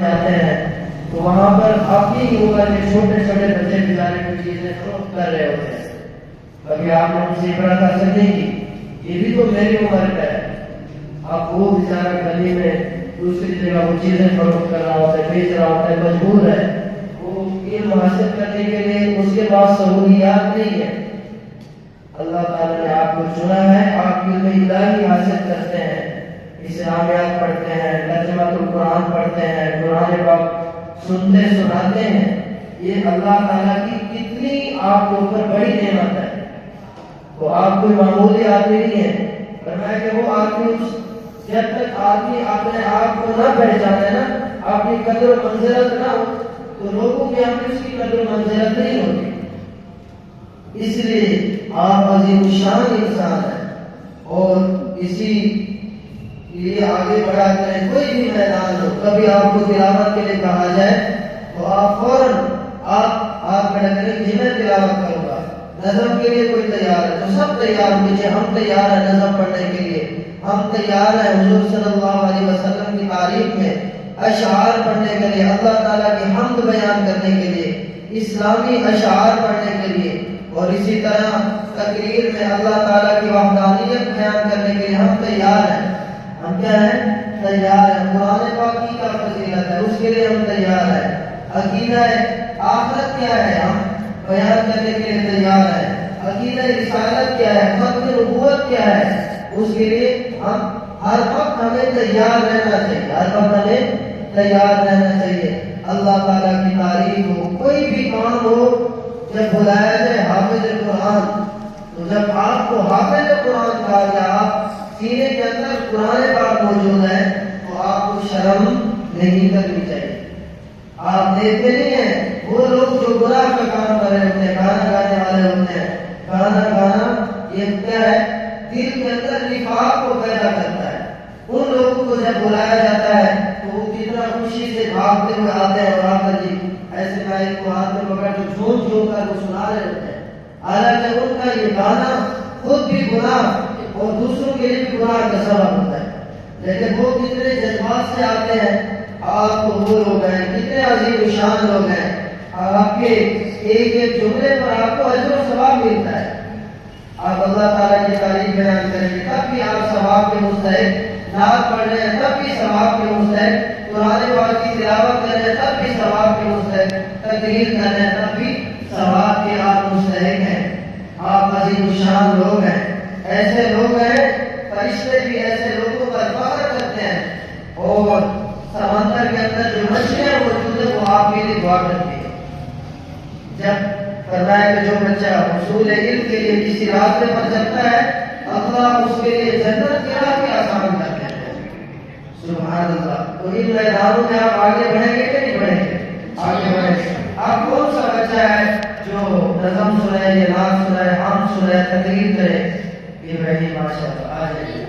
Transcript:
جاتے ہیں تو وہاں پر اپنی ہی عمر کے چھوٹے چھوٹے بچے بیچارے کو چیزیں فروخت کر رہے ہوتے ہیں. کبھی آپ نے مجھ سے بڑا حاصل نہیں کی، یہ بھی تو میری عمر کا ہے. اب وہ بیچارہ گلی میں دوسری جگہ وہ چیزیں فروخت کر رہا ہوتا ہے، بیچ رہا ہوتا ہے، مجبور ہے. وہ علم حاصل کرنے کے لیے اس کے پاس سہولیات نہیں ہے. اللہ تعالیٰ نے آپ کو چنا ہے، آپ علم الہی حاصل کرتے ہیں، اسلامیات پڑھتے ہیں، ترجمۃ القرآن پڑھتے ہیں، قرآن پاک سنتے سناتے ہیں. یہ اللہ تعالیٰ کی کتنی آپ کے اوپر بڑی نعمت ہے. تو آپ کوئی معمولی آدمی نہیں ہے. فرمایا کہ وہ آدمی جب تک آدمی اپنے آپ کو نہ پہچانے نا، اپنی قدر و منزلت نہ ہو، تو لوگوں کے یہاں اس کی قدر و منزلت نہیں ہوتی. اس لیے آپ عظیم الشان انسان ہیں، اور اسی لیے آگے بڑھا کریں. کوئی بھی میدان ہو، کبھی آپ کو تلاوت کے لیے کہا جائے تو آپ فوراً آپ کھڑے کریں جی میں تلاوت کروں گا. نظم کے لیے کوئی تیار ہے تو سب تیار ہوئے، ہم تیار ہیں نظم پڑھنے کے لیے، ہم تیار ہیں حضور صلی اللہ علیہ وسلم کی تعریف میں اشعار پڑھنے کے لیے، اللہ تعالیٰ کی حمد بیان کرنے کے لیے، اسلامی اشعار پڑھنے کے لیے، اور اسی طرح تقریر میں اللہ تعالیٰ کی وحدانیت بیان کرنے کے لیے ہم تیار ہیں. ہم کیا ہیں؟ تیار ہیں. قرآن پاک کی کیا فضیلت ہے، اس کے لیے ہم تیار ہیں. عقیدہ آخرت کیا ہے، ہم بیان کرنے کے لیے تیار ہیں. عقیدہ رسالت کیا ہے، ختم نبوت کیا ہے، اس کے لیے ہم ہر وقت ہمیں تیار رہنا چاہیے، ہر وقت ہمیں تیار رہنا چاہیے. اللہ تعالیٰ کی تعریف ہو، کوئی بھی کام ہو، جب بلایا جائے حافظ قرآن، تو جب آپ کو حافظ قرآن کہا گیا، آپ سینے کے اندر قرآن پاک موجود ہے، تو آپ کو شرم نہیں کرنی چاہیے. آپ دیکھتے نہیں ہیں وہ لوگ جو گناہ کا کام کر رہے ہوتے ہیں، گانا گانے والے ہوتے ہیں. گانا یہ کیا ہے؟ دل کے اندر نفاق کو پیدا کرتا ہے. ان لوگوں کو جب بلایا جاتا ہے تو وہ کتنا خوشی سے بھاگتے ہوئے آتے ہیں، اور آپ جی ایسے مائک کو ہاتھ میں پکڑ کے جھوم جھوم کر وہ سنا رہے ہوتے ہیں. حالانکہ ان کا یہ گانا خود بھی گناہ اور دوسروں کے لیے بھی گناہ کا سبب ہوتا ہے. لیکن وہ کتنے جذبات سے آتے ہیں. آپ کو وہ لوگ ہیں کتنے عظیم شان لوگ ہیں، آپ کے ایک ایک جملے پر آپ کو اجر و ثواب ملتا ہے. آپ اللہ تعالیٰ کی تعریف بیان کریں گے تب بھی آپ ثواب کے مستحق، نعت پڑھ رہے ہیں تب بھی ثواب کے مستحق، قرآن پاک کی تلاوت کر رہے ہیں تب بھی ثواب کے مستحق، تقریر کر رہے ہیں تب بھی ثواب کے آپ مستحق ہیں. آپ عظیم الشان لوگ ہیں. ایسے لوگ ہیں، فرشتے بھی ایسے لوگوں پر فخر کرتے ہیں، اور سمندر کے اندر جو مچھلیاں موجود ہیں وہ آپ کے لیے دعا کرتی ہیں. جب فرمایا کہ جو بچہ حصول علم کے لیے کسی راستے پر چلتا ہے، اللہ اس کے لیے جنت کے راہ بھی آسان کر دیتے ہیں. سبحان اللہ. تو ان میدانوں میں آپ آگے بڑھیں گے کہ نہیں بڑھیں گے؟ آگے بڑھیں گے. آپ کون سا بچہ ہے جو نظم سنائے، یہ نعت سنائے، حمد سنائے، تقریر کرے؟ یہ بھائی ماشاء اللہ آ جائیے.